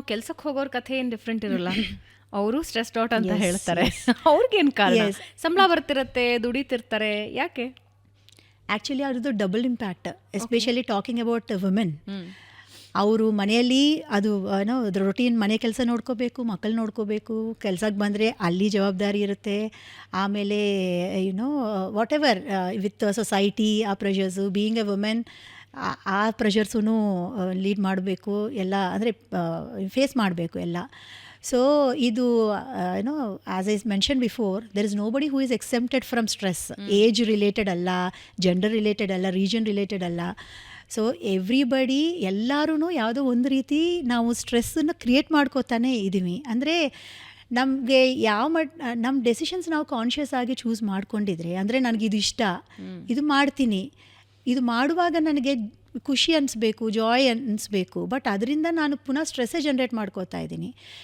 ಕೆಲ್ಸಕ್ಕೆ ಹೋಗೋರ್ ಕಥೆ ಏನು ಡಿಫ್ರೆಂಟ್ ಇರಲ್ಲ. ಅವರು ಸ್ಟ್ರೆಸ್ಡ್ ಔಟ್ ಅಂತ ಹೇಳ್ತಾರೆ. ಅವ್ರಿಗೇನು ಕಾರಣ? ಸಂಬಳ ಬರ್ತಿರತ್ತೆ, ದುಡಿತಿರ್ತಾರೆ, ಯಾಕೆ? ಆ್ಯಕ್ಚುಲಿ ಅವ್ರದ್ದು double impact, especially talking about women. ಅವರು ಮನೆಯಲ್ಲಿ ಅದು ಏನೋ ರೊಟೀನ್ ಮನೆ ಕೆಲಸ ನೋಡ್ಕೋಬೇಕು, ಮಕ್ಕಳು ನೋಡ್ಕೋಬೇಕು, ಕೆಲ್ಸಕ್ಕೆ ಬಂದರೆ ಅಲ್ಲಿ ಜವಾಬ್ದಾರಿ ಇರುತ್ತೆ. ಆಮೇಲೆ YONO what ever with society ಆ ಪ್ರೆಷರ್ಸು, ಬೀಯಿಂಗ್ ಎ ವುಮೆನ್ ಆ ಪ್ರೆಷರ್ಸೂ ಲೀಡ್ ಮಾಡಬೇಕು, ಎಲ್ಲ ಅಂದರೆ ಫೇಸ್ ಮಾಡಬೇಕು ಎಲ್ಲ. ಸೊ ಇದು ಏನೋ as I mention before, there is nobody who is exempted from stress. Age related ಅಲ್ಲ, ಜೆಂಡರ್ ರಿಲೇಟೆಡ್ ಅಲ್ಲ, ರೀಜನ್ ರಿಲೇಟೆಡ್ ಅಲ್ಲ. ಸೊ ಎವ್ರಿಬಡಿ ಎಲ್ಲರೂ ಯಾವುದೋ ಒಂದು ರೀತಿ ನಾವು ಸ್ಟ್ರೆಸ್ಸನ್ನು ಕ್ರಿಯೇಟ್ ಮಾಡ್ಕೋತಾನೆ ಇದ್ದೀವಿ. ಅಂದರೆ ನಮಗೆ ನಮ್ಮ ಡೆಸಿಷನ್ಸ್ ನಾವು ಕಾನ್ಷಿಯಸ್ ಆಗಿ ಚೂಸ್ ಮಾಡ್ಕೊಂಡಿದ್ರೆ, ಅಂದರೆ ನನಗಿದು ಇಷ್ಟ, ಇದು ಮಾಡ್ತೀನಿ, ಇದು ಮಾಡುವಾಗ ನನಗೆ ಖುಷಿ ಅನಿಸ್ಬೇಕು, ಜಾಯ್ ಅನಿಸ್ಬೇಕು, ಬಟ್ ಅದರಿಂದ ನಾನು ಪುನಃ ಸ್ಟ್ರೆಸ್ಸೇ ಜನ್ರೇಟ್ ಮಾಡ್ಕೋತಾ ಇದ್ದೀನಿ.